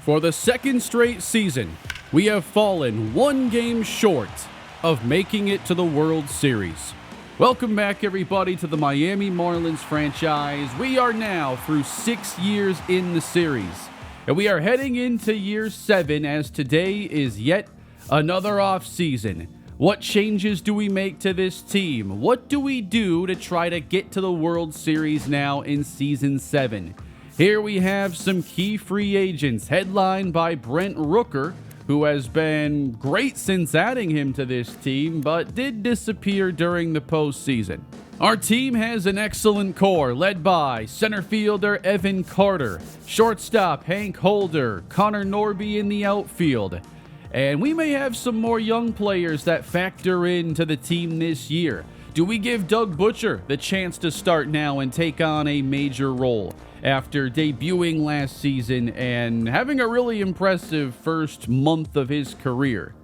For the second straight season, we have fallen one game short of making it to the World Series. Welcome back, everybody, to the Miami Marlins franchise. We are now through 6 years in the series, and we are heading into year 7 as today is yet another offseason. What changes do we make to this team? What do we do to try to get to the World Series now in Season 7? Here we have some key free agents, headlined by Brent Rooker, who has been great since adding him to this team, but did disappear during the postseason. Our team has an excellent core, led by center fielder Evan Carter, shortstop Hank Holder, Connor Norby in the outfield. And we may have some more young players that factor into the team this year. Do we give Doug Butcher the chance to start now and take on a major role after debuting last season and having a really impressive first month of his career?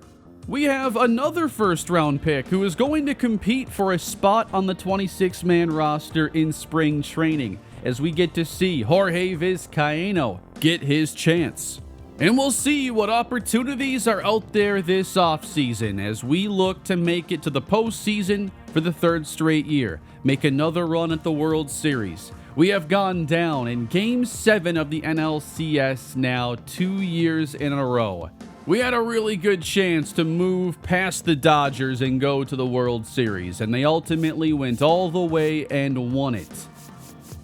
We have another first-round pick who is going to compete for a spot on the 26-man roster in spring training, as we get to see Jorge Vizcaino get his chance. And we'll see what opportunities are out there this offseason as we look to make it to the postseason for the third straight year, make another run at the World Series. We have gone down in Game 7 of the NLCS now 2 years in a row. We had a really good chance to move past the Dodgers and go to the World Series, and they ultimately went all the way and won it.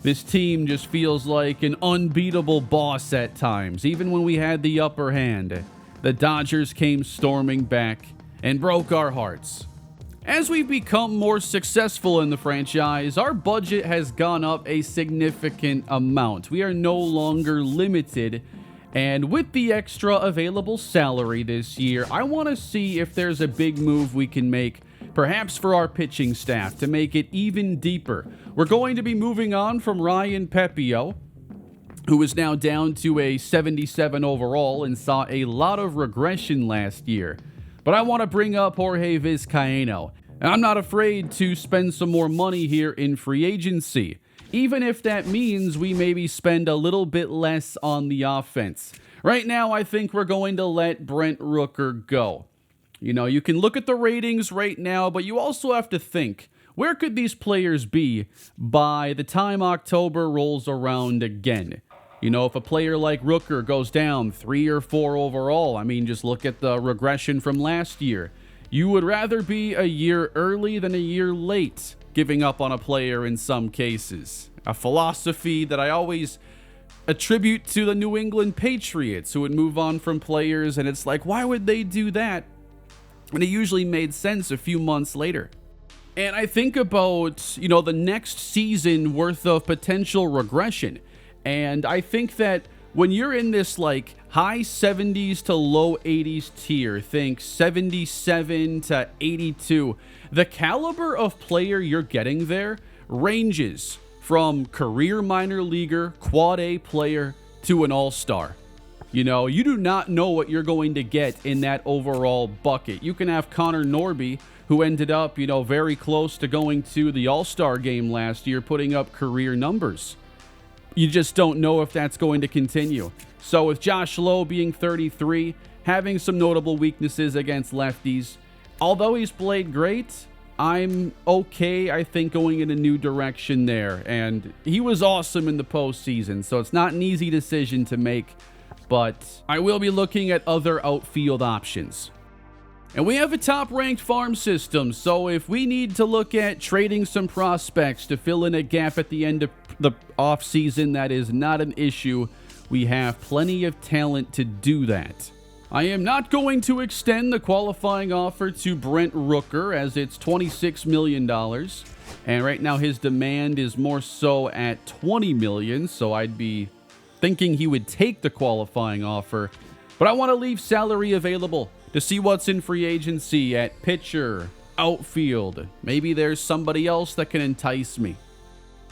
This team just feels like an unbeatable boss at times. Even when we had the upper hand, the Dodgers came storming back and broke our hearts. As we've become more successful in the franchise, our budget has gone up a significant amount. We are no longer limited, and with the extra available salary this year, I want to see if there's a big move we can make, perhaps for our pitching staff, to make it even deeper. We're going to be moving on from Ryan Pepio, who is now down to a 77 overall and saw a lot of regression last year. But I want to bring up Jorge Vizcaino, and I'm not afraid to spend some more money here in free agency, even if that means we maybe spend a little bit less on the offense. Right now, I think we're going to let Brent Rooker go. You know, you can look at the ratings right now, but you also have to think, where could these players be by the time October rolls around again? You know, if a player like Rooker goes down 3 or 4 overall, I mean, just look at the regression from last year. You would rather be a year early than a year late giving up on a player in some cases. A philosophy that I always attribute to the New England Patriots, who would move on from players, and it's like, why would they do that? And it usually made sense a few months later. And I think about, you know, the next season worth of potential regression. And I think that when you're in this like high 70s to low 80s tier, think 77 to 82, the caliber of player you're getting there ranges from career minor leaguer, quad A player to an all-star. You know, you do not know what you're going to get in that overall bucket. You can have Connor Norby, who ended up, you know, very close to going to the All-Star game last year, putting up career numbers. You just don't know if that's going to continue. So with Josh Lowe being 33, having some notable weaknesses against lefties, although he's played great, I'm okay, I think, going in a new direction there. And he was awesome in the postseason, so it's not an easy decision to make. But I will be looking at other outfield options. And we have a top-ranked farm system, so if we need to look at trading some prospects to fill in a gap at the end of the offseason, that is not an issue. We have plenty of talent to do that. I am not going to extend the qualifying offer to Brent Rooker, as it's $26 million. And right now his demand is more so at $20 million, so I'd be thinking he would take the qualifying offer. But I want to leave salary available to see what's in free agency at pitcher, outfield. Maybe there's somebody else that can entice me.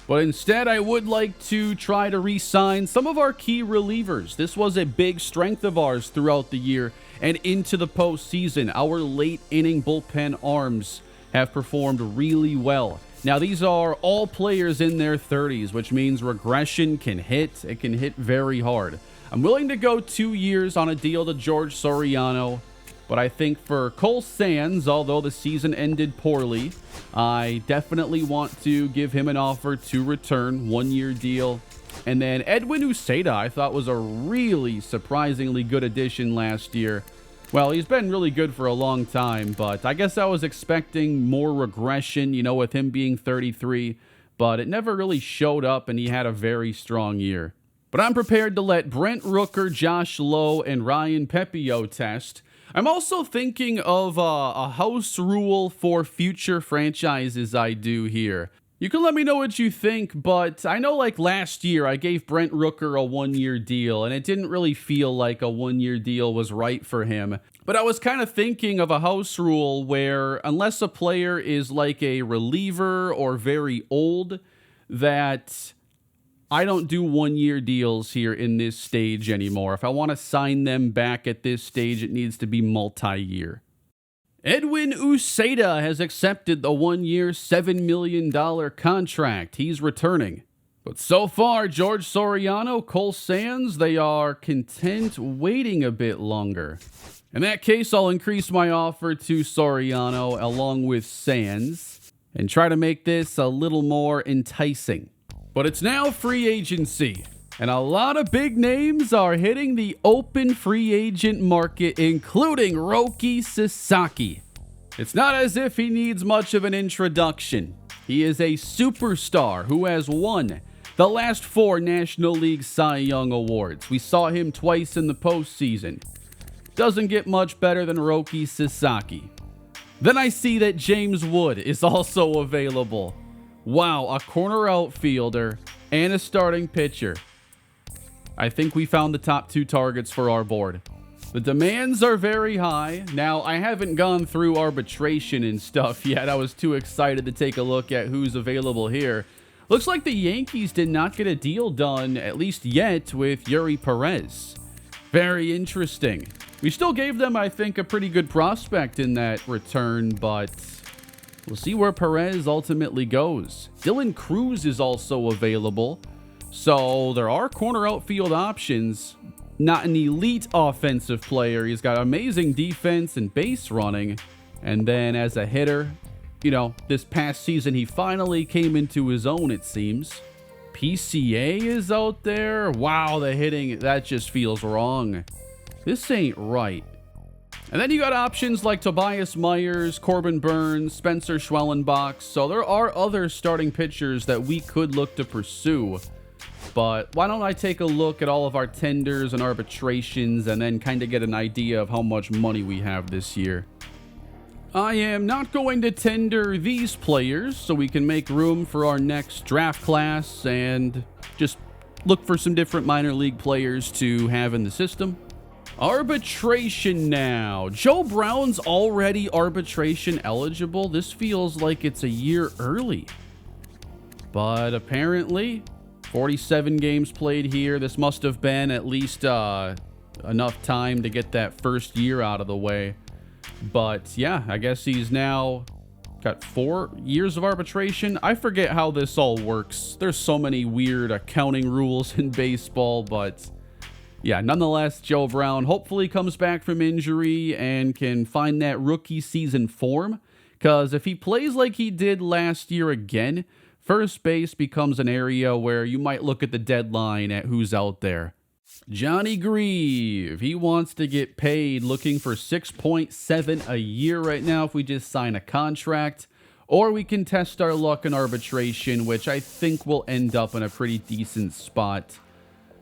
But instead, I would like to try to re-sign some of our key relievers. This was a big strength of ours throughout the year and into the postseason. Our late inning bullpen arms have performed really well. Now, these are all players in their 30s, which means regression can hit. It can hit very hard. I'm willing to go 2 years on a deal to George Soriano, but I think for Cole Sands, although the season ended poorly, I definitely want to give him an offer to return, 1-year deal. And then Edwin Uceda, I thought was a really surprisingly good addition last year. Well, he's been really good for a long time, but I guess I was expecting more regression, you know, with him being 33, but it never really showed up, and he had a very strong year. But I'm prepared to let Brent Rooker, Josh Lowe, and Ryan Pepio test. I'm also thinking of a house rule for future franchises I do here. You can let me know what you think, but I know like last year I gave Brent Rooker a 1-year deal, and it didn't really feel like a 1-year deal was right for him. But I was kind of thinking of a house rule where unless a player is like a reliever or very old, that I don't do 1-year deals here in this stage anymore. If I want to sign them back at this stage, it needs to be multi-year. Edwin Uceda has accepted the 1-year, $7 million contract. He's returning. But so far, George Soriano, Cole Sands, they are content waiting a bit longer. In that case, I'll increase my offer to Soriano along with Sands and try to make this a little more enticing. But it's now free agency, and a lot of big names are hitting the open free agent market, including Roki Sasaki. It's not as if he needs much of an introduction. He is a superstar who has won the last 4 National League Cy Young Awards. We saw him twice in the postseason. Doesn't get much better than Roki Sasaki. Then I see that James Wood is also available. Wow, a corner outfielder and a starting pitcher. I think we found the top 2 targets for our board. The demands are very high. Now, I haven't gone through arbitration and stuff yet. I was too excited to take a look at who's available here. Looks like the Yankees did not get a deal done, at least yet, with Yuri Perez. Very interesting. We still gave them, I think, a pretty good prospect in that return, but we'll see where Perez ultimately goes. Dylan Cruz is also available. So there are corner outfield options. Not an elite offensive player. He's got amazing defense and base running. And then as a hitter, you know, this past season he finally came into his own, it seems. PCA is out there. Wow, the hitting, that just feels wrong. This ain't right. And then you got options like Tobias Myers, Corbin Burns, Spencer Schwellenbach. So there are other starting pitchers that we could look to pursue. But why don't I take a look at all of our tenders and arbitrations and then kind of get an idea of how much money we have this year. I am not going to tender these players so we can make room for our next draft class and just look for some different minor league players to have in the system. Arbitration now. Joe Brown's already arbitration eligible. This feels like it's a year early. But apparently, 47 games played here. This must have been at least enough time to get that first year out of the way. But yeah, I guess he's now got 4 years of arbitration. I forget how this all works. There's so many weird accounting rules in baseball, but yeah, nonetheless, Joe Brown hopefully comes back from injury and can find that rookie season form. Because if he plays like he did last year again, first base becomes an area where you might look at the deadline at who's out there. Johnny Grieve, he wants to get paid, looking for $6.7 a year right now if we just sign a contract. Or we can test our luck in arbitration, which I think will end up in a pretty decent spot.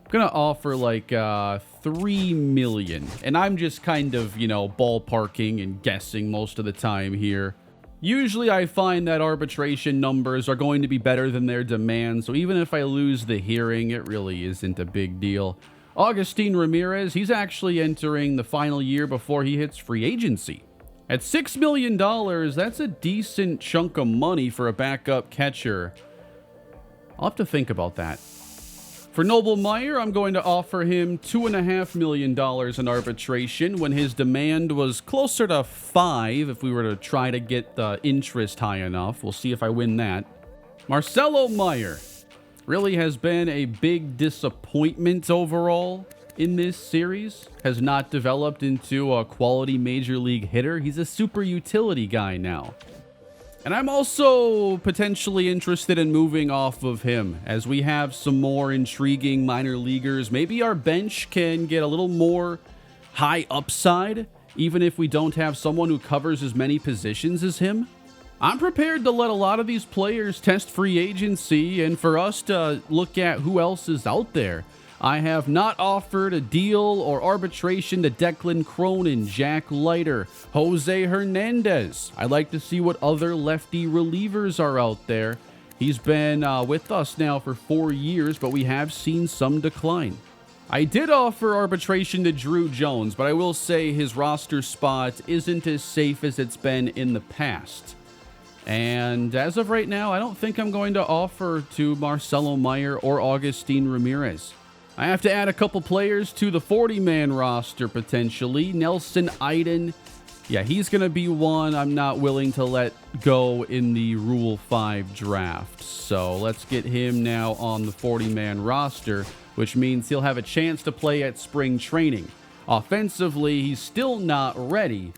I'm going to offer like $3 million. And I'm just kind of, you know, ballparking and guessing most of the time here. Usually I find that arbitration numbers are going to be better than their demand, so even if I lose the hearing, it really isn't a big deal. Agustin Ramirez, he's actually entering the final year before he hits free agency. At $6 million, that's a decent chunk of money for a backup catcher. I'll have to think about that. For Noble Meyer, I'm going to offer him $2.5 million in arbitration when his demand was closer to $5 million if we were to try to get the interest high enough. We'll see if I win that. Marcelo Meyer really has been a big disappointment overall. in this series, has not developed into a quality major league hitter. He's a super utility guy now. And I'm also potentially interested in moving off of him as we have some more intriguing minor leaguers. Maybe our bench can get a little more high upside, even if we don't have someone who covers as many positions as him. I'm prepared to let a lot of these players test free agency and for us to look at who else is out there. I have not offered a deal or arbitration to Declan Cronin, Jack Leiter, Jose Hernandez. I'd like to see what other lefty relievers are out there. He's been with us now for 4 years, but we have seen some decline. I did offer arbitration to Drew Jones, but I will say his roster spot isn't as safe as it's been in the past. And as of right now, I don't think I'm going to offer to Marcelo Meyer or Agustin Ramirez. I have to add a couple players to the 40-man roster, potentially. Nelson Iden. Yeah, he's going to be one I'm not willing to let go in the Rule 5 draft. So let's get him now on the 40-man roster, which means he'll have a chance to play at spring training. Offensively, he's still not ready,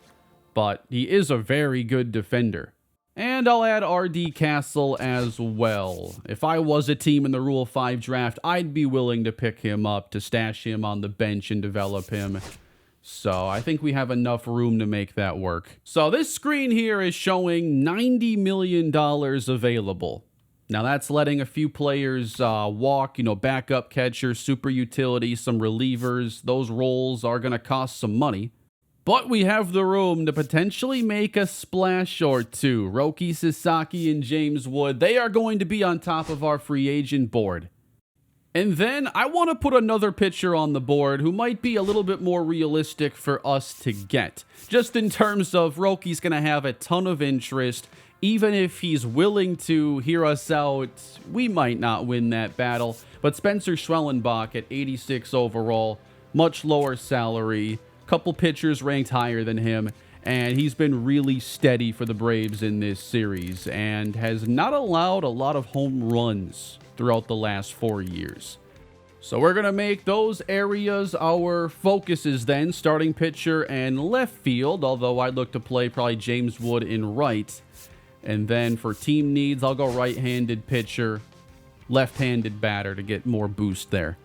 but he is a very good defender. And I'll add R.D. Castle as well. If I was a team in the Rule 5 draft, I'd be willing to pick him up, to stash him on the bench and develop him. So I think we have enough room to make that work. So this screen here is showing $90 million available. Now that's letting a few players walk, backup catcher, super utility, some relievers. Those roles are going to cost some money. But we have the room to potentially make a splash or two. Roki Sasaki and James Wood, they are going to be on top of our free agent board. And then I want to put another pitcher on the board who might be a little bit more realistic for us to get. Just in terms of Roki's going to have a ton of interest. Even if he's willing to hear us out, we might not win that battle. But Spencer Schwellenbach at 86 overall, much lower salary. Couple pitchers ranked higher than him, and he's been really steady for the Braves in this series and has not allowed a lot of home runs throughout the last 4 years. So we're going to make those areas our focuses then, starting pitcher and left field, although I'd look to play probably James Wood in right. And then for team needs, I'll go right-handed pitcher, left-handed batter to get more boost there.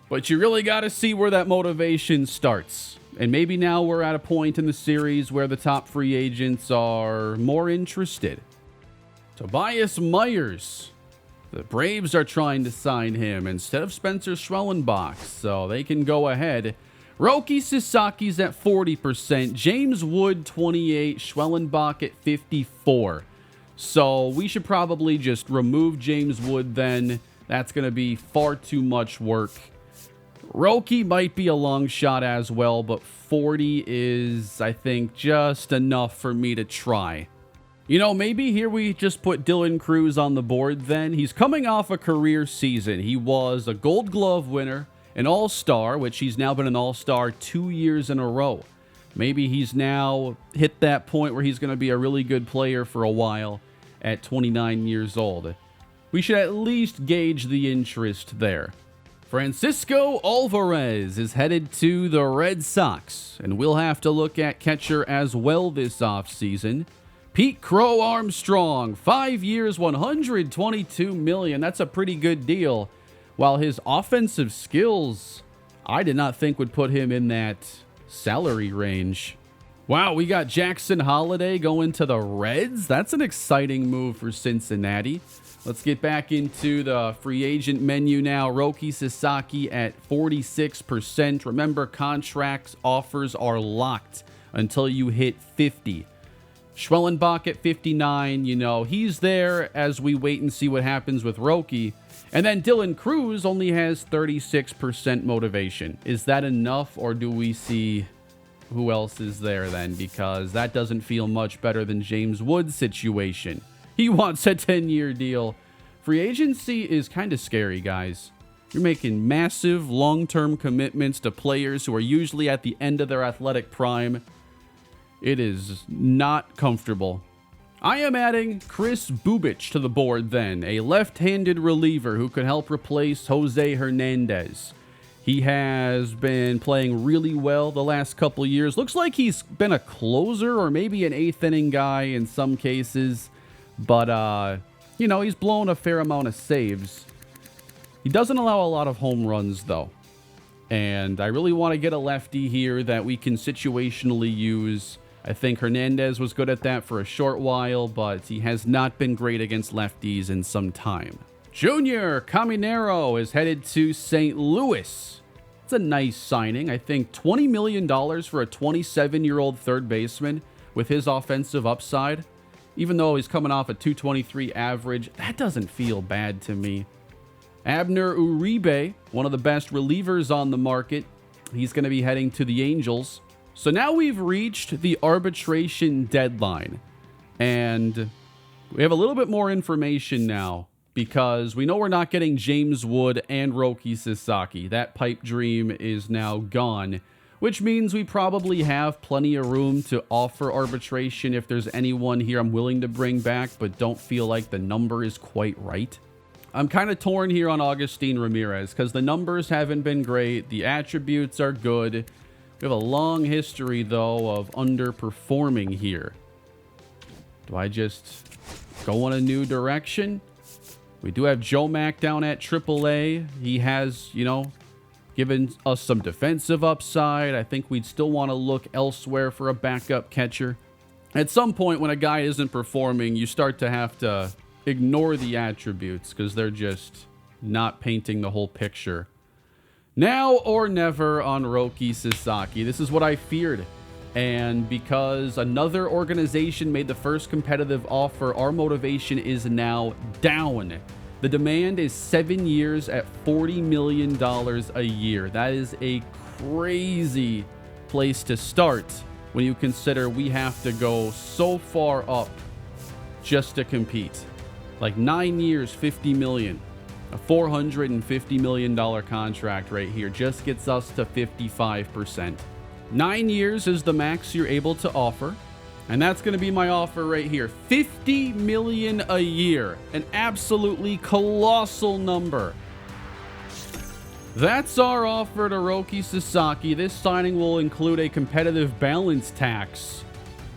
But you really got to see where that motivation starts. And maybe now we're at a point in the series where the top free agents are more interested. Tobias Myers. The Braves are trying to sign him instead of Spencer Schwellenbach, so they can go ahead. Roki Sasaki's at 40%, James Wood 28%, Schwellenbach at 54%. So we should probably just remove James Wood then. That's going to be far too much work. Roki might be a long shot as well, but 40 is, I think, just enough for me to try. Maybe here we just put Dylan Cruz on the board then. He's coming off a career season. He was a Gold Glove winner, an All-Star, which he's now been an All-Star 2 years in a row. Maybe he's now hit that point where he's going to be a really good player for a while at 29 years old. We should at least gauge the interest there. Francisco Alvarez is headed to the Red Sox, and we'll have to look at catcher as well this offseason. Pete Crow Armstrong, 5 years, $122 million. That's a pretty good deal. While his offensive skills, I did not think would put him in that salary range. Wow, we got Jackson Holliday going to the Reds. That's an exciting move for Cincinnati. Let's get back into the free agent menu now. Roki Sasaki at 46%. Remember, contracts offers are locked until you hit 50. Schwellenbach at 59. He's there as we wait and see what happens with Roki. And then Dylan Cruz only has 36% motivation. Is that enough, or do we see who else is there then? Because that doesn't feel much better than James Wood's situation. He wants a 10-year deal. Free agency is kind of scary, guys. You're making massive long-term commitments to players who are usually at the end of their athletic prime. It is not comfortable. I am adding Chris Bubich to the board then, a left-handed reliever who could help replace Jose Hernandez. He has been playing really well the last couple years. Looks like he's been a closer or maybe an 8th inning guy in some cases. But, you know, he's blown a fair amount of saves. He doesn't allow a lot of home runs, though. And I really want to get a lefty here that we can situationally use. I think Hernandez was good at that for a short while, but he has not been great against lefties in some time. Junior Caminero is headed to St. Louis. It's a nice signing. I think $20 million for a 27-year-old third baseman with his offensive upside. Even though he's coming off a 223 average, that doesn't feel bad to me. Abner Uribe, one of the best relievers on the market. He's going to be heading to the Angels. So now we've reached the arbitration deadline. And we have a little bit more information now because we know we're not getting James Wood and Roki Sasaki. That pipe dream is now gone, which means we probably have plenty of room to offer arbitration if there's anyone here I'm willing to bring back, but don't feel like the number is quite right. I'm kind of torn here on Agustin Ramirez because the numbers haven't been great. The attributes are good. We have a long history, though, of underperforming here. Do I just go in a new direction? We do have Joe Mack down at AAA. He has, you know, given us some defensive upside. I think we'd still want to look elsewhere for a backup catcher. At some point when a guy isn't performing, you start to have to ignore the attributes because they're just not painting the whole picture. Now or never on Roki Sasaki. This is what I feared. And because another organization made the first competitive offer, our motivation is now down. The demand is 7 years at $40 million a year. That is a crazy place to start when you consider we have to go so far up just to compete. Like 9 years, $50 million. A $450 million contract right here just gets us to 55%. 9 years is the max you're able to offer. And that's going to be my offer right here. $50 million a year. An absolutely colossal number. That's our offer to Roki Sasaki. This signing will include a competitive balance tax.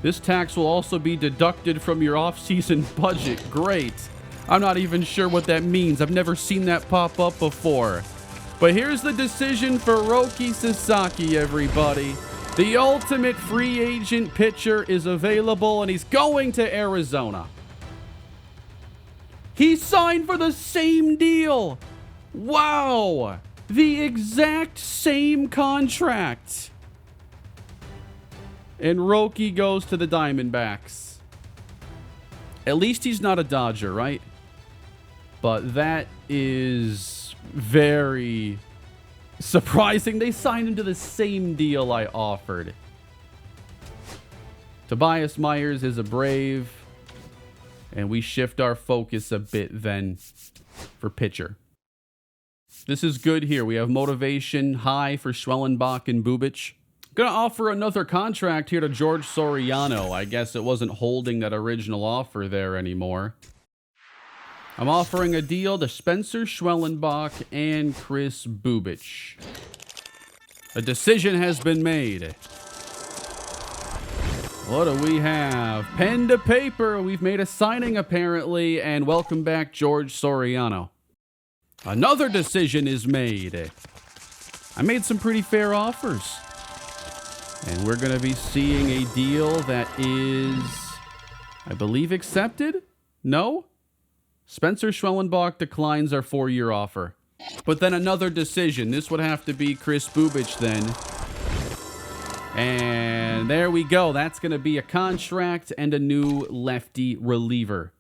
This tax will also be deducted from your off-season budget. Great. I'm not even sure what that means. I've never seen that pop up before. But here's the decision for Roki Sasaki, everybody. The ultimate free agent pitcher is available, and he's going to Arizona. He signed for the same deal. Wow. The exact same contract. And Roki goes to the Diamondbacks. At least he's not a Dodger, right? But that is very surprising. They signed him to the same deal I offered. Tobias Myers is a Brave. And we shift our focus a bit then for pitcher. This is good here. We have motivation high for Schwellenbach and Bubic. Gonna offer another contract here to George Soriano. I guess it wasn't holding that original offer there anymore. I'm offering a deal to Spencer Schwellenbach and Chris Bubic. A decision has been made. What do we have? Pen to paper. We've made a signing apparently, and welcome back George Soriano. Another decision is made. I made some pretty fair offers. And we're going to be seeing a deal that is, I believe, accepted? No? Spencer Schwellenbach declines our 4-year offer. But then another decision. This would have to be Chris Bubic then. And there we go. That's going to be a contract and a new lefty reliever.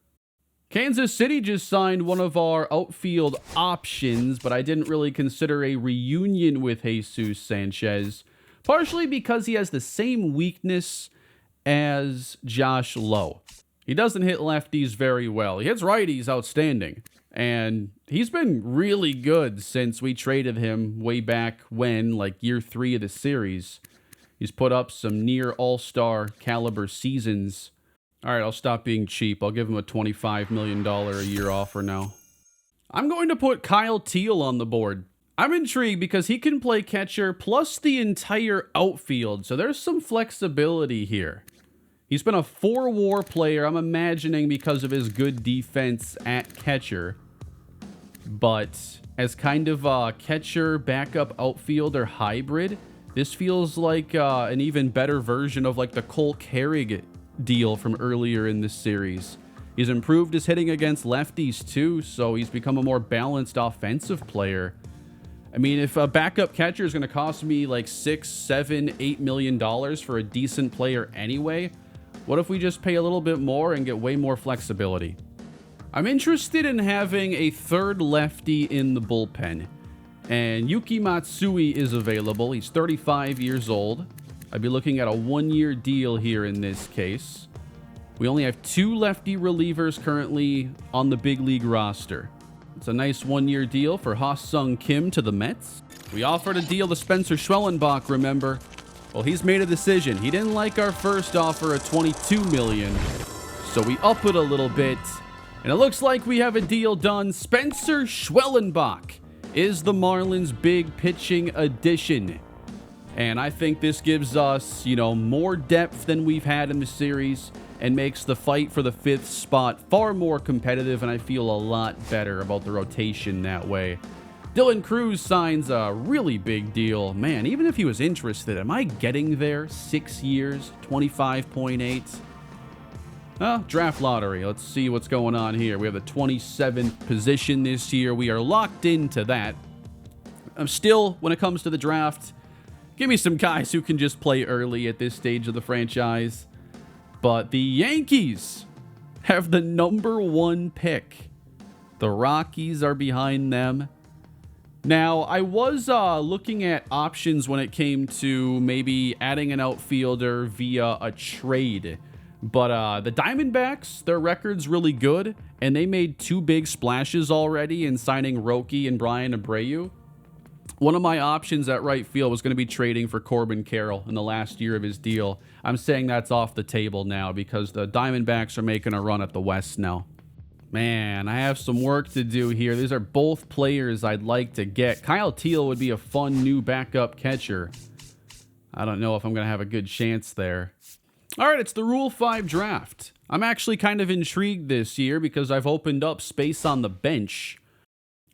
Kansas City just signed one of our outfield options, but I didn't really consider a reunion with Jesus Sanchez. Partially because he has the same weakness as Josh Lowe. He doesn't hit lefties very well. He hits righties outstanding. And he's been really good since we traded him way back when, like year 3 of the series. He's put up some near all-star caliber seasons. All right, I'll stop being cheap. I'll give him a $25 million a year offer now. I'm going to put Kyle Teal on the board. I'm intrigued because he can play catcher plus the entire outfield, so there's some flexibility here. He's been a 4-WAR player, I'm imagining because of his good defense at catcher. But as kind of a catcher, backup, outfielder hybrid, this feels like an even better version of like the Cole Carrig deal from earlier in this series. He's improved his hitting against lefties too, so he's become a more balanced offensive player. I mean, if a backup catcher is going to cost me like $6, $7, $8 million for a decent player anyway, what if we just pay a little bit more and get way more flexibility? I'm interested in having a third lefty in the bullpen, and Yuki Matsui is available. He's 35 years old. I'd be looking at a 1-year deal here in this case. We only have 2 lefty relievers currently on the big league roster. It's a nice 1-year deal for Ha-Sung Kim to the Mets. We offered a deal to Spencer Schwellenbach, remember? Well, he's made a decision. He didn't like our first offer of $22 million, so we up it a little bit. And it looks like we have a deal done. Spencer Schwellenbach is the Marlins' big pitching addition. And I think this gives us, more depth than we've had in the series and makes the fight for the 5th spot far more competitive, and I feel a lot better about the rotation that way. Dylan Cruz signs a really big deal. Man, even if he was interested, am I getting there? 6 years, 25.8. Draft lottery. Let's see what's going on here. We have the 27th position this year. We are locked into that. I'm still, when it comes to the draft, give me some guys who can just play early at this stage of the franchise. But the Yankees have the #1 pick. The Rockies are behind them. Now, I was looking at options when it came to maybe adding an outfielder via a trade. But the Diamondbacks, their record's really good, and they made 2 big splashes already in signing Roki and Brian Abreu. One of my options at right field was going to be trading for Corbin Carroll in the last year of his deal. I'm saying that's off the table now because the Diamondbacks are making a run at the West now. Man, I have some work to do here. These are both players I'd like to get. Kyle Teel would be a fun new backup catcher. I don't know if I'm going to have a good chance there. All right, it's the Rule 5 draft. I'm actually kind of intrigued this year because I've opened up space on the bench.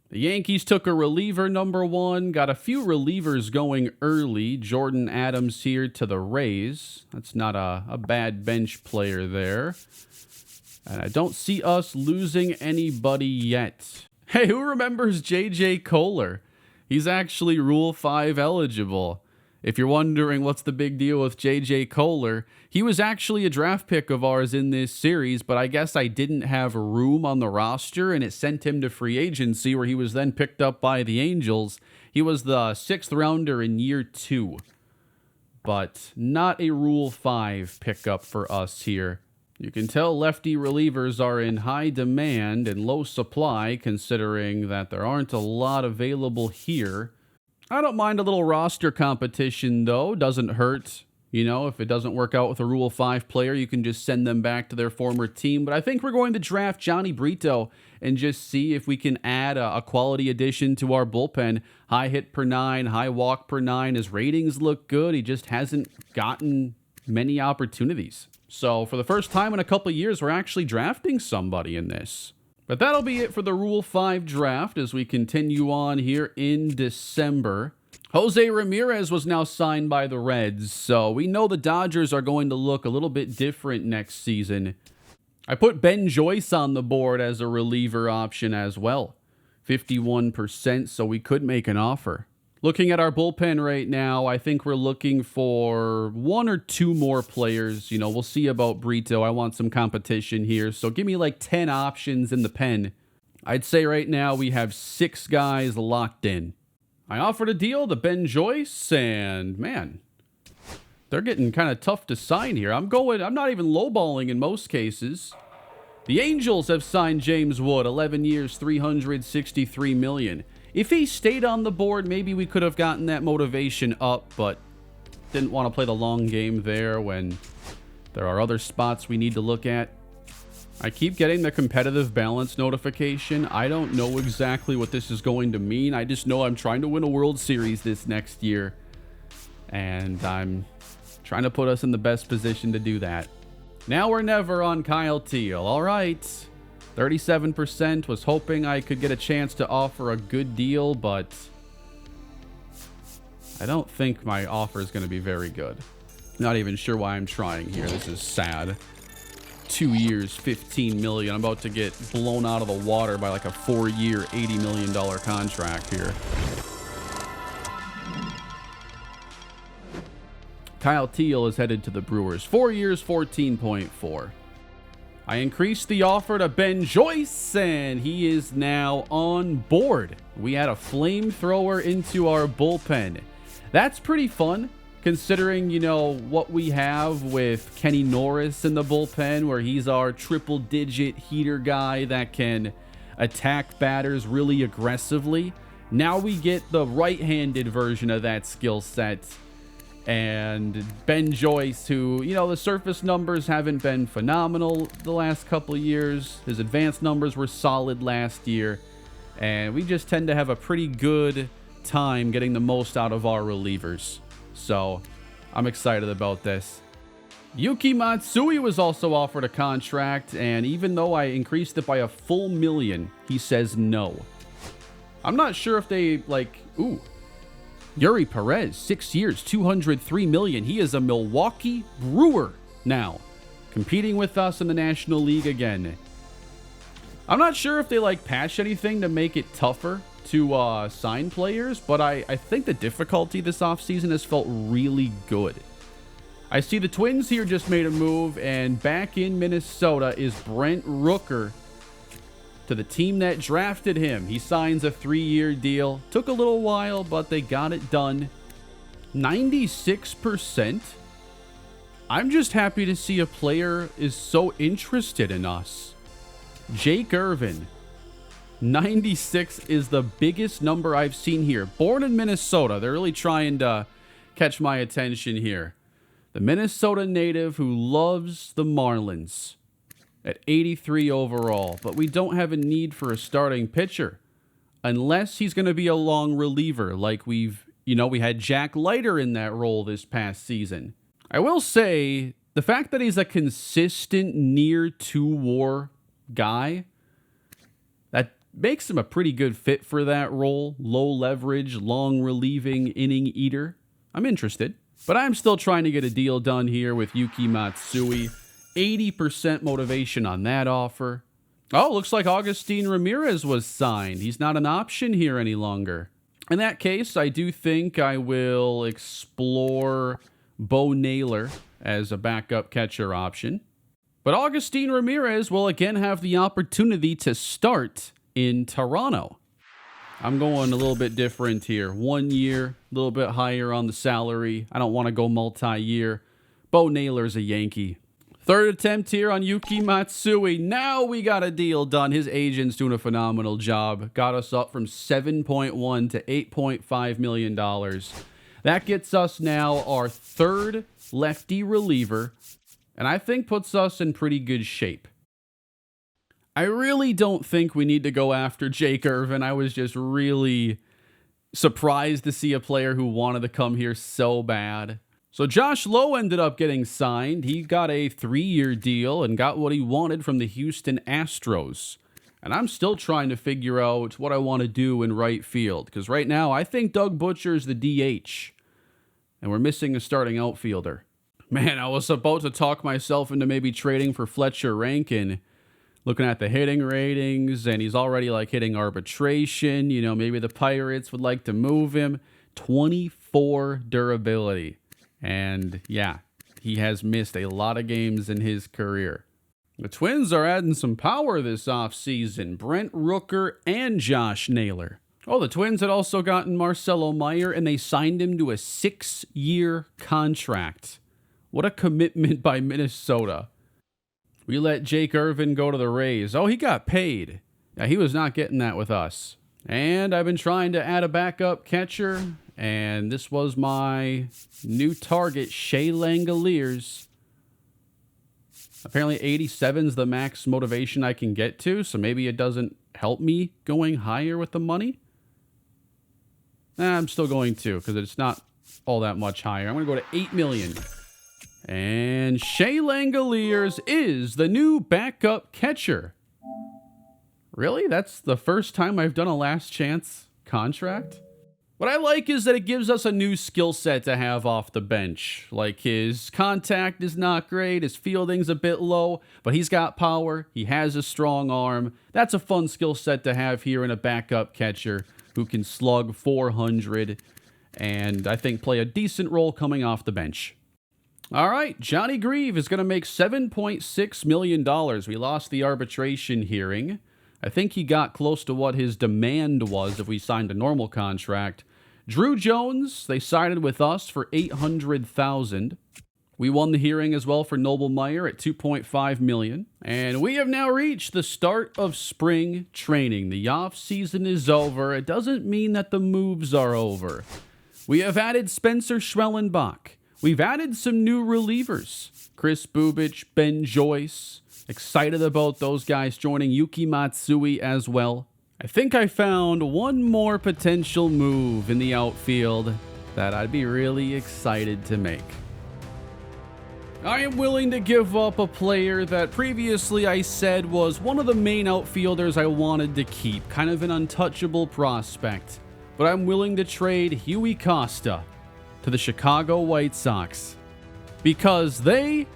The Yankees took a reliever #1, got a few relievers going early. Jordan Adams here to the Rays. That's not a bad bench player there. And I don't see us losing anybody yet. Hey, who remembers J.J. Kohler? He's actually Rule 5 eligible. If you're wondering what's the big deal with J.J. Kohler, he was actually a draft pick of ours in this series, but I guess I didn't have room on the roster, and it sent him to free agency, where he was then picked up by the Angels. He was the 6th rounder in year 2, but not a Rule 5 pickup for us here. You can tell lefty relievers are in high demand and low supply, considering that there aren't a lot available here. I don't mind a little roster competition, though. Doesn't hurt. If it doesn't work out with a Rule 5 player, you can just send them back to their former team. But I think we're going to draft Johnny Brito and just see if we can add a quality addition to our bullpen. High hit per 9, high walk per 9. His ratings look good. He just hasn't gotten many opportunities. So for the first time in a couple of years, we're actually drafting somebody in this. But that'll be it for the Rule 5 draft as we continue on here in December. Jose Ramirez was now signed by the Reds, so we know the Dodgers are going to look a little bit different next season. I put Ben Joyce on the board as a reliever option as well. 51%, so we could make an offer. Looking at our bullpen right now, I think we're looking for 1 or 2 more players. We'll see about Brito. I want some competition here. So give me like 10 options in the pen. I'd say right now we have 6 guys locked in. I offered a deal to Ben Joyce, and man, they're getting kind of tough to sign here. I'm not even lowballing in most cases. The Angels have signed James Wood, 11 years, $363 million. If he stayed on the board, maybe we could have gotten that motivation up, but didn't want to play the long game there when there are other spots we need to look at. I keep getting the competitive balance notification. I don't know exactly what this is going to mean. I just know I'm trying to win a World Series this next year. And I'm trying to put us in the best position to do that. Now or never on Kyle Teal. All right. 37%. Was hoping I could get a chance to offer a good deal, but I don't think my offer is going to be very good. Not even sure why I'm trying here. This is sad. 2 years, 15 million. I'm about to get blown out of the water by like a 4-year, $80 million contract here. Kyle Teal is headed to the Brewers. 4 years, 14.4. I increased the offer to Ben Joyce, and he is now on board. We had a flamethrower into our bullpen. That's pretty fun, considering, you know, what we have with Kenny Norris in the bullpen, where he's our triple-digit heater guy that can attack batters really aggressively. Now we get the right-handed version of that skill set. And Ben Joyce, who, you know, the surface numbers haven't been phenomenal the last couple of years. His advanced numbers were solid last year. And we just tend to have a pretty good time getting the most out of our relievers. So I'm excited about this. Yuki Matsui was also offered a contract. And even though I increased it by a full million, he says no. I'm not sure if they, like, ooh. Yuri Perez, 6 years, $203 million. He is a Milwaukee Brewer now, competing with us in the National League again. I'm not sure if they like patch anything to make it tougher to sign players, but I think the difficulty this offseason has felt really good. I see the Twins here just made a move, and back in Minnesota is Brent Rooker, to the team that drafted him. He signs a 3-year deal. Took a little while, but they got it done. 96%. I'm just happy to see a player is so interested in us. Jake Irvin. 96 is the biggest number I've seen here. Born in Minnesota. They're really trying to catch my attention here. The Minnesota native who loves the Marlins. At 83 overall, but we don't have a need for a starting pitcher unless he's going to be a long reliever like we had Jack Leiter in that role this past season. I will say the fact that he's a consistent near 2-WAR guy, that makes him a pretty good fit for that role. Low leverage, long relieving inning eater. I'm interested, but I'm still trying to get a deal done here with Yuki Matsui. 80% motivation on that offer. Oh, looks like Agustin Ramirez was signed. He's not an option here any longer. In that case, I do think I will explore Bo Naylor as a backup catcher option. But Agustin Ramirez will again have the opportunity to start in Toronto. I'm going a little bit different here. 1 year, a little bit higher on the salary. I don't want to go multi-year. Bo Naylor's a Yankee. Third attempt here on Yuki Matsui. Now we got a deal done. His agent's doing a phenomenal job. Got us up from 7.1 to $8.5 million. That gets us now our third lefty reliever, and I think puts us in pretty good shape. I really don't think we need to go after Jake Irvin. I was just really surprised to see a player who wanted to come here so bad. So Josh Lowe ended up getting signed. He got a 3-year deal and got what he wanted from the Houston Astros. And I'm still trying to figure out what I want to do in right field. Because right now, I think Doug Butcher's the DH. And we're missing a starting outfielder. Man, I was about to talk myself into maybe trading for Fletcher Rankin. Looking at the hitting ratings, and he's already like hitting arbitration. You know, maybe the Pirates would like to move him. 24 durability. And yeah, he has missed a lot of games in his career. The Twins are adding some power this offseason. Brent Rooker and Josh Naylor. Oh, the Twins had also gotten Marcelo Meyer, and they signed him to a 6-year contract. What a commitment by Minnesota. We let Jake Irvin go to the Rays. Oh, he got paid. Yeah, he was not getting that with us. And I've been trying to add a backup catcher. And this was my new target, Shea Langoliers. Apparently 87 is the max motivation I can get to, so maybe it doesn't help me going higher with the money. I'm still going to, because it's not all that much higher. I'm going to go to 8 million. And Shea Langoliers is the new backup catcher. Really? That's the first time I've done a last chance contract? What I like is that it gives us a new skill set to have off the bench. Like, his contact is not great, his fielding's a bit low, but he's got power, he has a strong arm. That's a fun skill set to have here in a backup catcher who can slug 400 and I think play a decent role coming off the bench. All right, Johnny Grieve is going to make $7.6 million. We lost the arbitration hearing. I think he got close to what his demand was if we signed a normal contract. Drew Jones, they sided with us for $800,000. We won the hearing as well for Noble Meyer at $2.5 million. And we have now reached the start of spring training. The off-season is over. It doesn't mean that the moves are over. We have added Spencer Schwellenbach. We've added some new relievers. Chris Bubich, Ben Joyce. Excited about those guys joining. Yuki Matsui as well. I think I found one more potential move in the outfield that I'd be really excited to make. I am willing to give up a player that previously I said was one of the main outfielders I wanted to keep, kind of an untouchable prospect. But I'm willing to trade Huey Costa to the Chicago White Sox because they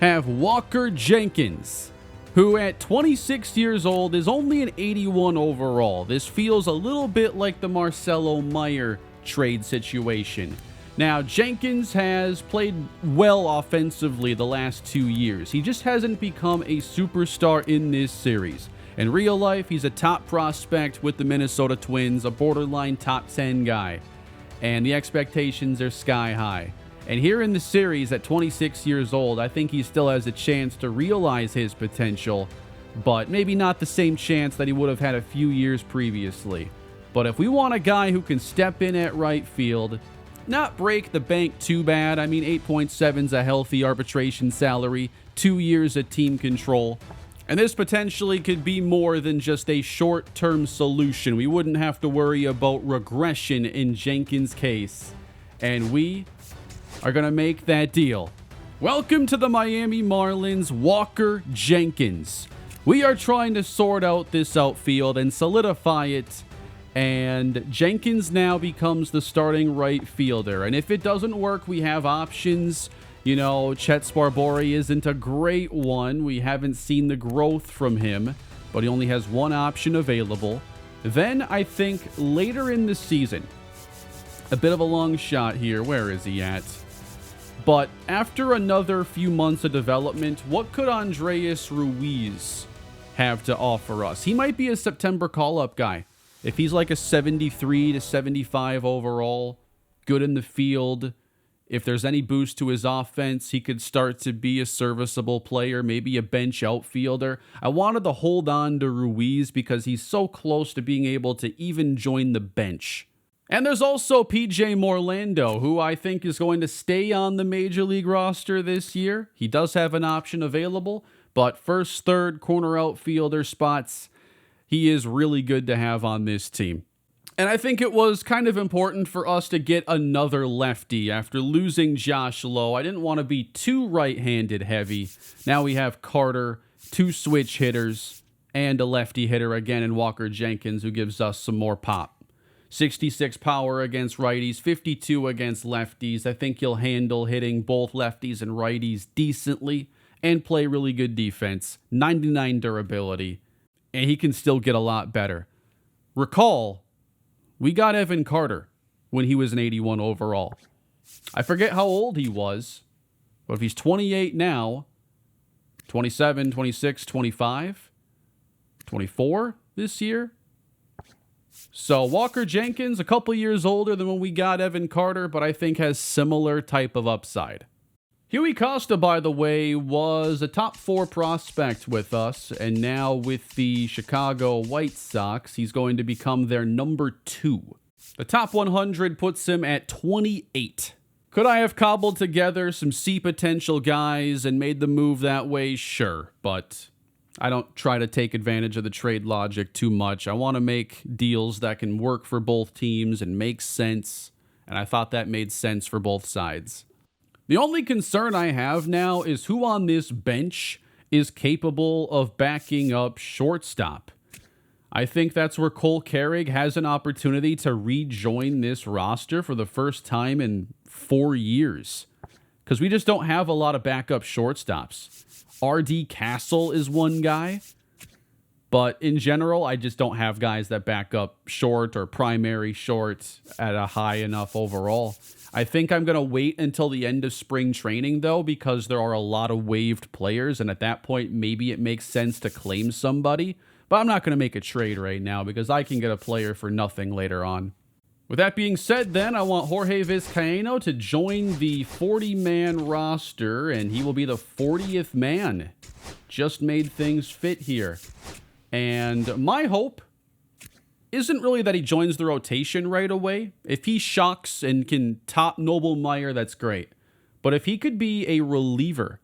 have Walker Jenkins, who at 26 years old is only an 81 overall. This feels a little bit like the Marcelo Meyer trade situation. Now, Jenkins has played well offensively the last 2 years. He just hasn't become a superstar in this series. In real life, he's a top prospect with the Minnesota Twins, a borderline top 10 guy. And the expectations are sky high. And here in the series at 26 years old, I think he still has a chance to realize his potential, but maybe not the same chance that he would have had a few years previously. But if we want a guy who can step in at right field, not break the bank too bad. I mean, 8.7 is a healthy arbitration salary, 2 years of team control. And this potentially could be more than just a short-term solution. We wouldn't have to worry about regression in Jenkins' case. And we are going to make that deal. Welcome to the Miami Marlins, Walker Jenkins. We are trying to sort out this outfield and solidify it. And Jenkins now becomes the starting right fielder. And if it doesn't work, we have options. You know, Chet Sparbori isn't a great one. We haven't seen the growth from him, but he only has one option available. Then I think later in the season, a bit of a long shot here. Where is he at? But after another few months of development, what could Andreas Ruiz have to offer us? He might be a September call-up guy. If he's like a 73 to 75 overall, good in the field, if there's any boost to his offense, he could start to be a serviceable player, maybe a bench outfielder. I wanted to hold on to Ruiz because he's so close to being able to even join the bench. And there's also PJ Morlando, who I think is going to stay on the Major League roster this year. He does have an option available, but first, third, corner outfielder spots, he is really good to have on this team. And I think it was kind of important for us to get another lefty after losing Josh Lowe. I didn't want to be too right-handed heavy. Now we have Carter, 2 switch hitters, and a lefty hitter again in Walker Jenkins, who gives us some more pop. 66 power against righties, 52 against lefties. I think he'll handle hitting both lefties and righties decently and play really good defense. 99 durability. And he can still get a lot better. Recall, we got Evan Carter when he was an 81 overall. I forget how old he was, but if he's 28 now, 27, 26, 25, 24 this year. So Walker Jenkins, a couple years older than when we got Evan Carter, but I think has similar type of upside. Huey Costa, by the way, was a top 4 prospect with us, and now with the Chicago White Sox, he's going to become their number 2. The top 100 puts him at 28. Could I have cobbled together some C potential guys and made the move that way? Sure, but I don't try to take advantage of the trade logic too much. I want to make deals that can work for both teams and make sense, and I thought that made sense for both sides. The only concern I have now is who on this bench is capable of backing up shortstop. I think that's where Cole Carrig has an opportunity to rejoin this roster for the first time in 4 years, because we just don't have a lot of backup shortstops. RD Castle is one guy, but in general, I just don't have guys that back up short or primary short at a high enough overall. I think I'm going to wait until the end of spring training, though, because there are a lot of waived players, and at that point, maybe it makes sense to claim somebody. But I'm not going to make a trade right now because I can get a player for nothing later on. With that being said, then, I want Jorge Vizcaino to join the 40-man roster, and he will be the 40th man. Just made things fit here. And my hope isn't really that he joins the rotation right away. If he shocks and can top Noble Meyer, that's great. But if he could be a reliever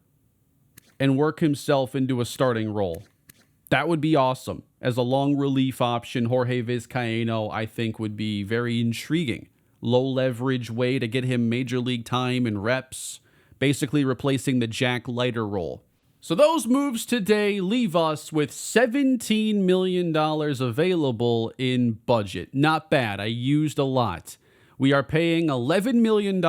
and work himself into a starting role, that would be awesome. As a long relief option, Jorge Vizcaino, I think, would be very intriguing. Low leverage way to get him major league time and reps, basically replacing the Jack Leiter role. So those moves today leave us with $17 million available in budget. Not bad. I used a lot. We are paying $11 million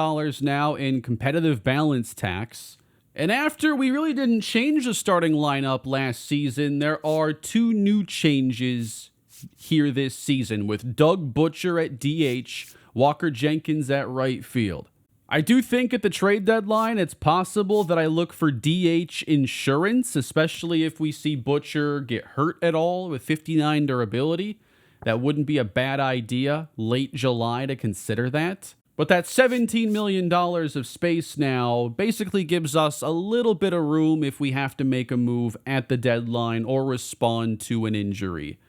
now in competitive balance tax. And after we really didn't change the starting lineup last season, there are 2 new changes here this season with Doug Butcher at DH, Walker Jenkins at right field. I do think at the trade deadline, it's possible that I look for DH insurance, especially if we see Butcher get hurt at all with 59 durability. That wouldn't be a bad idea late July to consider that. But that $17 million of space now basically gives us a little bit of room if we have to make a move at the deadline or respond to an injury.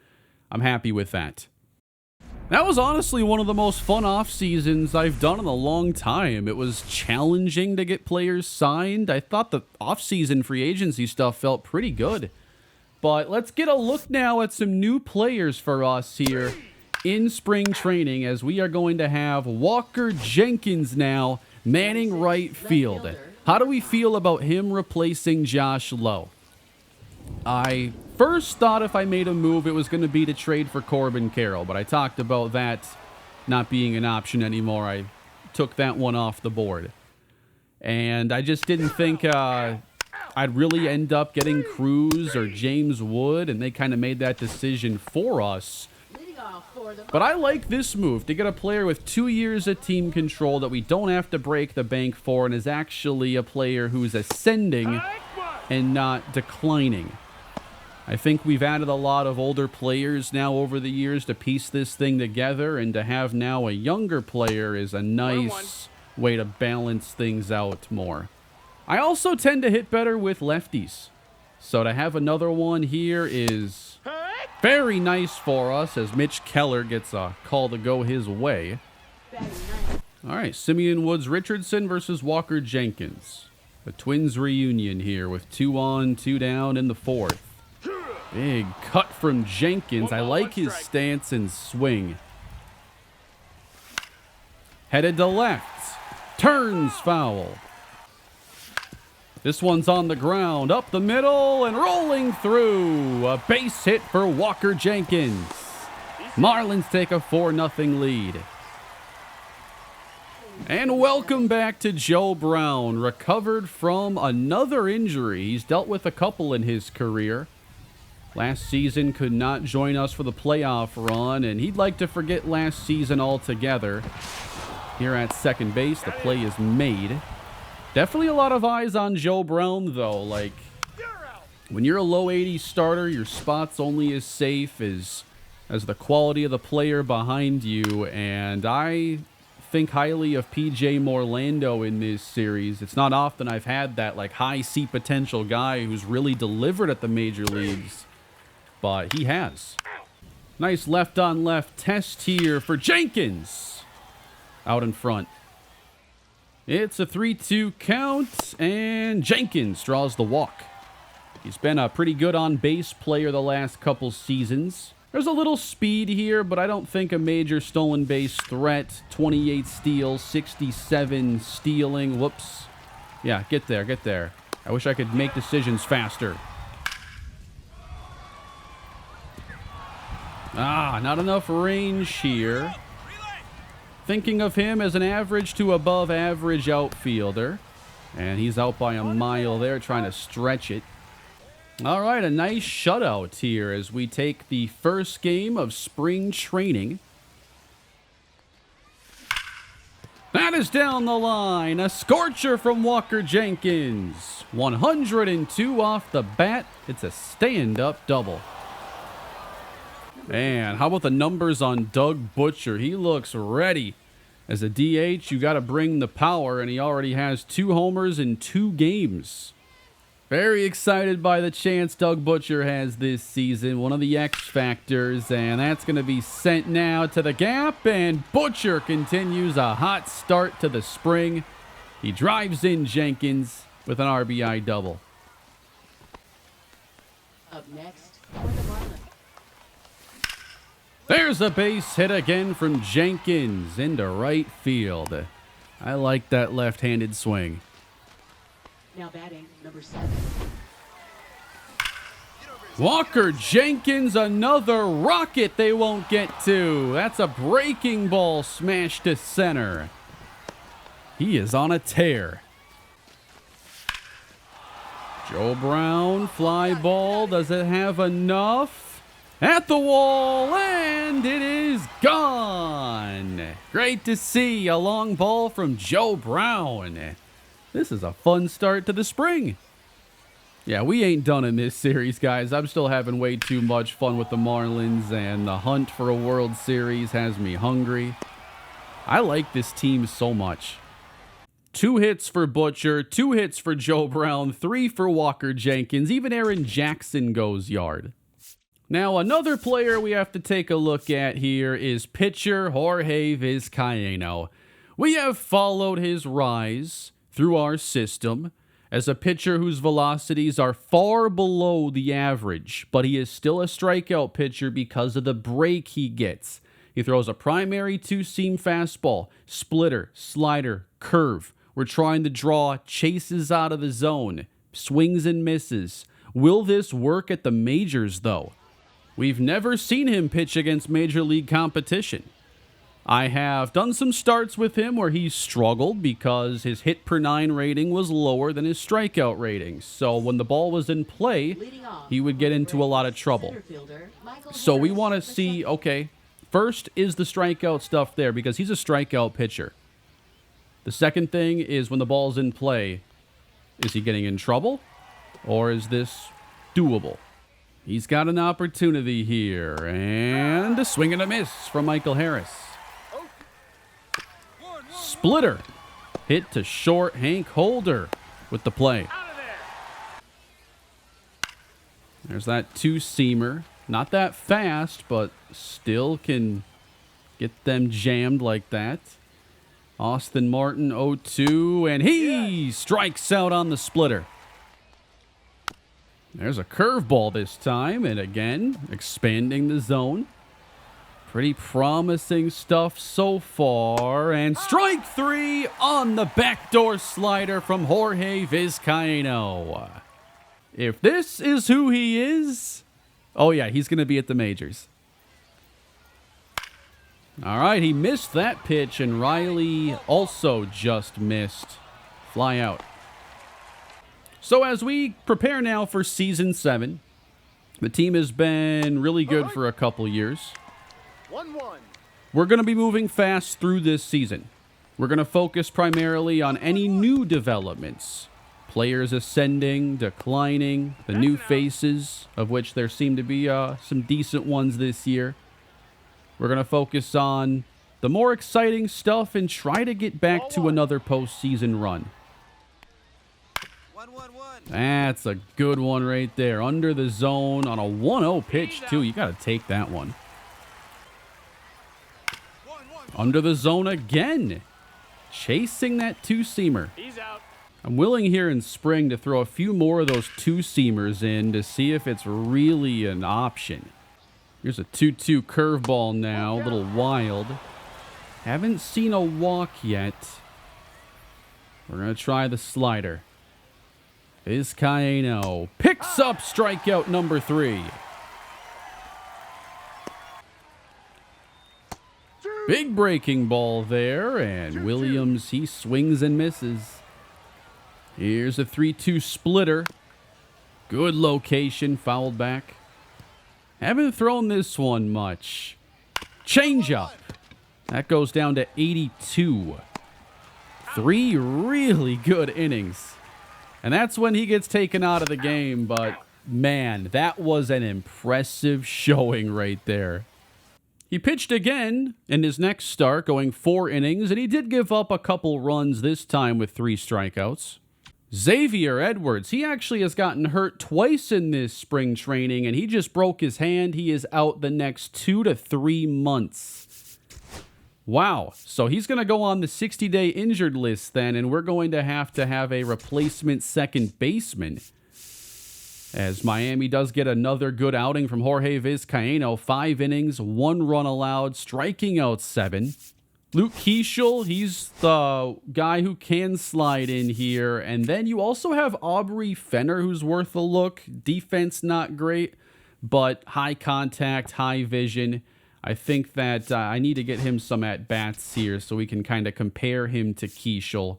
I'm happy with that. That was honestly one of the most fun off seasons I've done in a long time. It was challenging to get players signed. I thought the off-season free agency stuff felt pretty good. But let's get a look now at some new players for us here in spring training, as we are going to have Walker Jenkins now manning right field. How do we feel about him replacing Josh Lowe? I first thought if I made a move, it was going to be to trade for Corbin Carroll, but I talked about that not being an option anymore. I took that one off the board. And I just didn't think I'd really end up getting Cruz or James Wood, and they kind of made that decision for us. But I like this move to get a player with 2 years of team control that we don't have to break the bank for, and is actually a player who's ascending and not declining. I think we've added a lot of older players now over the years to piece this thing together, and to have now a younger player is a nice way to balance things out more. I also tend to hit better with lefties, so to have another one here is very nice for us, as Mitch Keller gets a call to go his way. All right, Simeon Woods Richardson versus Walker Jenkins. The Twins reunion here with 2 on, 2 down in the 4th. Big cut from Jenkins. I like his stance and swing. Headed to left. Turns foul. This one's on the ground, up the middle, and rolling through. A base hit for Walker Jenkins. Marlins take a 4-0 lead. And welcome back to Joe Brown, recovered from another injury. He's dealt with a couple in his career. Last season could not join us for the playoff run, and he'd like to forget last season altogether. Here at second base, the play is made. Definitely a lot of eyes on Joe Brown, though. Like, when you're a low 80 starter, your spot's only as safe as the quality of the player behind you, and I think highly of PJ Morlando in this series. It's not often I've had that like high C potential guy who's really delivered at the major leagues, but he has. Nice left on left test here for Jenkins. Out in front. It's a 3-2 count, and Jenkins draws the walk. He's been a pretty good on-base player the last couple seasons. There's a little speed here, but I don't think a major stolen base threat. 28 steals, 67 stealing. Whoops. Yeah, get there, get there. I wish I could make decisions faster. Not enough range here. Thinking of him as an average to above average outfielder. And he's out by a mile there, trying to stretch it. All right, a nice shutout here as we take the first game of spring training. That is down the line. A scorcher from Walker Jenkins. 102 off the bat. It's a stand-up double. Man, how about the numbers on Doug Butcher? He looks ready. As a DH, you got to bring the power, and he already has 2 homers in 2 games. Very excited by the chance Doug Butcher has this season. One of the X factors, and that's going to be sent now to the gap, and Butcher continues a hot start to the spring. He drives in Jenkins with an RBI double. Up next, for the Marlins. There's a base hit again from Jenkins into right field. I like that left-handed swing. Now batting, number 7. Walker Jenkins, another rocket they won't get to. That's a breaking ball smashed to center. He is on a tear. Joe Brown, fly ball. Does it have enough? At the wall, and it is gone. Great to see a long ball from Joe Brown. This is a fun start to the spring. Yeah, we ain't done in this series, guys. I'm still having way too much fun with the Marlins, and the hunt for a World Series has me hungry. I like this team so much. 2 hits for Butcher, 2 hits for Joe Brown, 3 for Walker Jenkins. Even Aaron Jackson goes yard. Now, another player we have to take a look at here is pitcher Jorge Vizcaíno. We have followed his rise through our system as a pitcher whose velocities are far below the average, but he is still a strikeout pitcher because of the break he gets. He throws a primary 2-seam fastball, splitter, slider, curve. We're trying to draw chases out of the zone, swings and misses. Will this work at the majors, though? We've never seen him pitch against major league competition. I have done some starts with him where he struggled because his hit per 9 rating was lower than his strikeout rating. So when the ball was in play, he would get into a lot of trouble. So we want to see, okay, first is the strikeout stuff there because he's a strikeout pitcher. The second thing is when the ball's in play, is he getting in trouble or is this doable? He's got an opportunity here, and a swing and a miss from Michael Harris. Splitter. Hit to short. Hank Holder with the play. There's that 2-seamer. Not that fast, but still can get them jammed like that. Austin Martin 0-2, and he strikes out on the splitter. There's a curveball this time, and again, expanding the zone. Pretty promising stuff so far, and strike 3 on the backdoor slider from Jorge Vizcaíno. If this is who he is, oh yeah, he's going to be at the majors. All right, he missed that pitch, and Riley also just missed. Fly out. So as we prepare now for Season 7, the team has been really good for a couple years. 1-1. We're going to be moving fast through this season. We're going to focus primarily on any new developments. Players ascending, declining, the new faces, of which there seem to be some decent ones this year. We're going to focus on the more exciting stuff and try to get back to another postseason run. That's a good one right there. Under the zone on a 1-0 pitch, too. You got to take that one. Under the zone again. chasing that two-seamer. He's out. I'm willing here in spring to throw a few more of those two-seamers in to see if it's really an option. Here's a 2-2 curveball now, a little wild. Haven't seen a walk yet. We're going to try the slider. Vizcaino picks up strikeout number 3. Big breaking ball there, and Williams, he swings and misses. Here's a 3-2 splitter. Good location, fouled back. Haven't thrown this one much. Changeup. That goes down to 82. 3 really good innings. And that's when he gets taken out of the game, but man, that was an impressive showing right there. He pitched again in his next start, going 4 innings, and he did give up a couple runs this time with 3 strikeouts. Xavier Edwards, he actually has gotten hurt twice in this spring training, and he just broke his hand. He is out the next 2 to 3 months. Wow. So he's going to go on the 60-day injured list then, and we're going to have a replacement second baseman. As Miami does get another good outing from Jorge Vizcaino. 5 innings, 1 run allowed, striking out 7. Luke Keeschel, he's the guy who can slide in here. And then you also have Aubrey Fenner, who's worth a look. Defense not great, but high contact, high vision. I think that I need to get him some at-bats here so we can kind of compare him to Keeschel.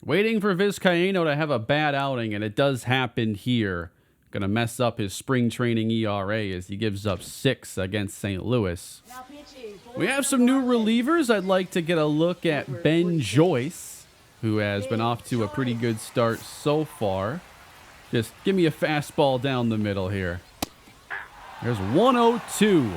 Waiting for Vizcaino to have a bad outing, and it does happen here. Going to mess up his spring training ERA as he gives up 6 against St. Louis. We have some new relievers. I'd like to get a look at Ben Joyce, who has been off to a pretty good start so far. Just give me a fastball down the middle here. There's 102.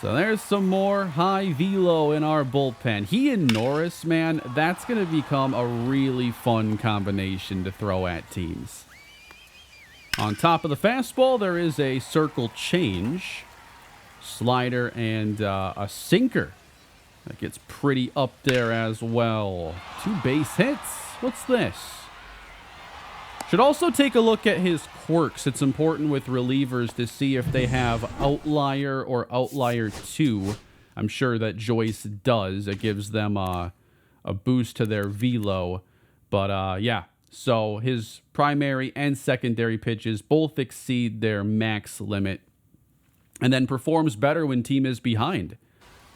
So there's some more high velo in our bullpen. He and Norris, man, that's going to become a really fun combination to throw at teams. On top of the fastball, there is a circle change, slider, and a sinker. That gets pretty up there as well. 2 base hits. What's this? Should also take a look at his quirks. It's important with relievers to see if they have outlier or outlier 2. I'm sure that Joyce does. It gives them a boost to their velo. But yeah. So his primary and secondary pitches both exceed their max limit, and then performs better when team is behind.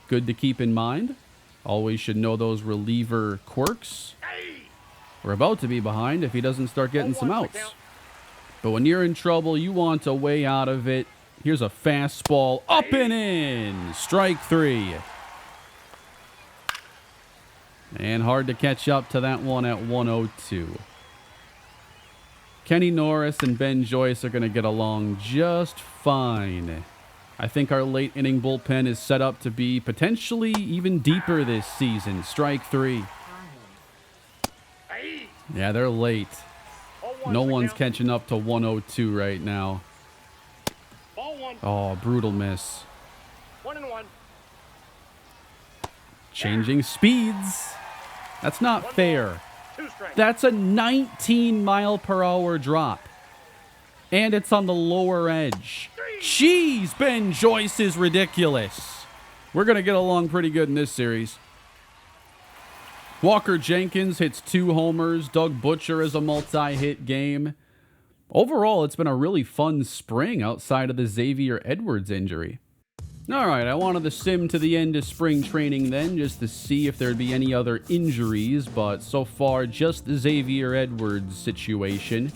Good to keep in mind. Always should know those reliever quirks. We're about to be behind if he doesn't start getting some outs. But when you're in trouble, you want a way out of it. Here's a fastball up and in. Strike 3. And hard to catch up to that one at 102. Kenny Norris and Ben Joyce are going to get along just fine. I think our late inning bullpen is set up to be potentially even deeper this season. Strike 3. Yeah, they're late. No one's catching up to 102 right now. Oh, brutal miss. 1-1. Changing speeds. That's not fair. That's a 19-mile-per-hour drop. And it's on the lower edge. Jeez, Ben Joyce is ridiculous. We're going to get along pretty good in this series. Walker Jenkins hits 2 homers. Doug Butcher is a multi-hit game. Overall, it's been a really fun spring outside of the Xavier Edwards injury. All right, I wanted to sim to the end of spring training then, just to see if there'd be any other injuries, but so far, just the Xavier Edwards situation.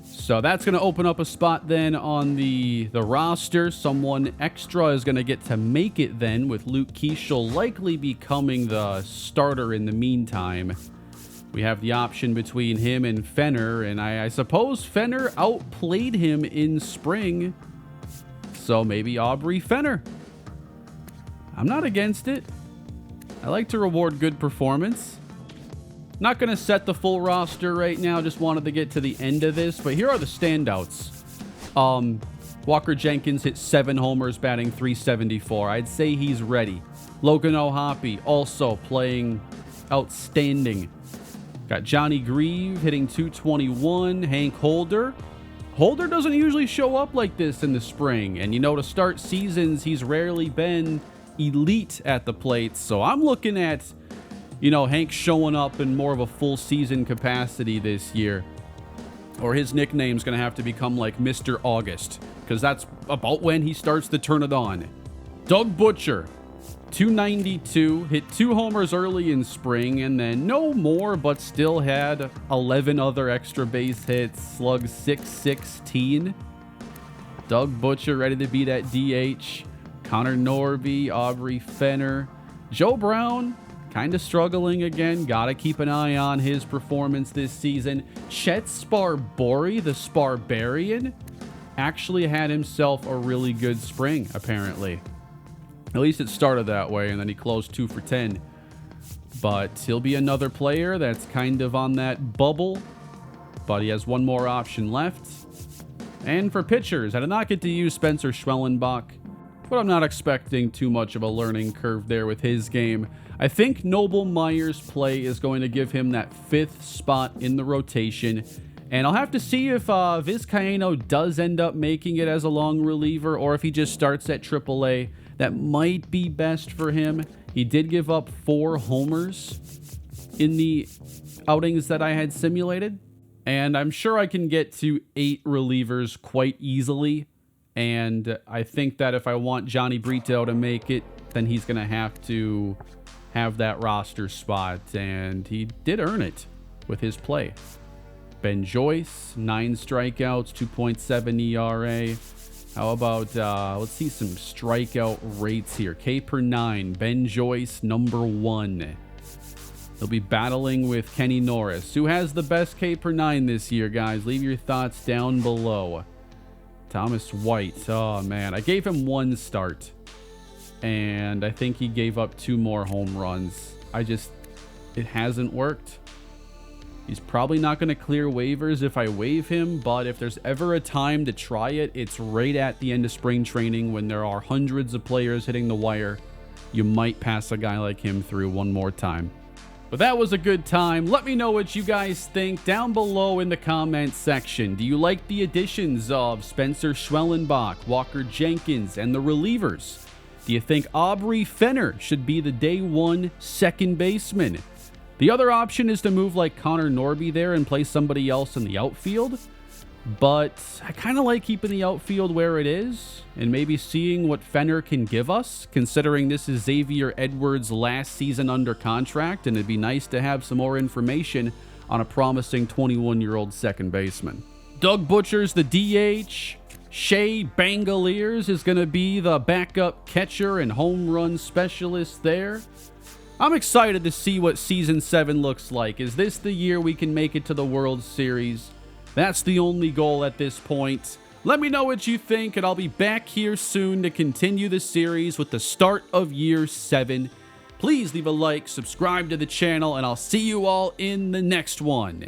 So that's going to open up a spot then on the roster. Someone extra is going to get to make it then, with Luke Keeschel likely becoming the starter in the meantime. We have the option between him and Fenner, and I suppose Fenner outplayed him in spring. So maybe Aubrey Fenner. I'm not against it. I like to reward good performance. Not going to set the full roster right now. Just wanted to get to the end of this. But here are the standouts. Walker Jenkins hit 7 homers, batting .374. I'd say he's ready. Logan O'Hoppe also playing outstanding. Got Johnny Grieve hitting 221. Hank Holder. Holder doesn't usually show up like this in the spring. And, you know, to start seasons, he's rarely been elite at the plate. So I'm looking at, you know, Hank showing up in more of a full season capacity this year. Or his nickname's going to have to become like Mr. August, because that's about when he starts to turn it on. Doug Butcher, 292, hit 2 homers early in spring, and then no more, but still had 11 other extra base hits, slugged .616. Doug Butcher ready to be that DH. Connor Norby, Aubrey Fenner. Joe Brown, kind of struggling again. Got to keep an eye on his performance this season. Chet Sparbori, the Sparbarian, actually had himself a really good spring, apparently. At least it started that way, and then he closed 2 for 10. But he'll be another player that's kind of on that bubble. But he has one more option left. And for pitchers, I did not get to use Spencer Schwellenbach, but I'm not expecting too much of a learning curve there with his game. I think Noble Meyer's play is going to give him that 5th spot in the rotation. And I'll have to see if Vizcaino does end up making it as a long reliever, or if he just starts at AAA. That might be best for him. He did give up 4 homers in the outings that I had simulated. And I'm sure I can get to 8 relievers quite easily. And I think that if I want Johnny Brito to make it, then he's going to have to have that roster spot. And he did earn it with his play. Ben Joyce, 9 strikeouts, 2.7 ERA. How about, let's see some strikeout rates here. K per 9, Ben Joyce, number 1. They'll be battling with Kenny Norris. Who has the best K per 9 this year, guys? Leave your thoughts down below. Thomas White. Oh, man. I gave him 1 start. And I think he gave up 2 more home runs. It hasn't worked. He's probably not going to clear waivers if I waive him, but if there's ever a time to try it, it's right at the end of spring training when there are hundreds of players hitting the wire. You might pass a guy like him through one more time. But that was a good time. Let me know what you guys think down below in the comments section. Do you like the additions of Spencer Schwellenbach, Walker Jenkins, and the relievers? Do you think Aubrey Fenner should be the day 1 second baseman? The other option is to move like Connor Norby there and play somebody else in the outfield. But I kind of like keeping the outfield where it is and maybe seeing what Fenner can give us, considering this is Xavier Edwards' last season under contract, and it'd be nice to have some more information on a promising 21-year-old second baseman. Doug Butcher's the DH. Shea Bangaliers is going to be the backup catcher and home run specialist there. I'm excited to see what Season 7 looks like. Is this the year we can make it to the World Series? That's the only goal at this point. Let me know what you think, and I'll be back here soon to continue the series with the start of Year 7. Please leave a like, subscribe to the channel, and I'll see you all in the next one.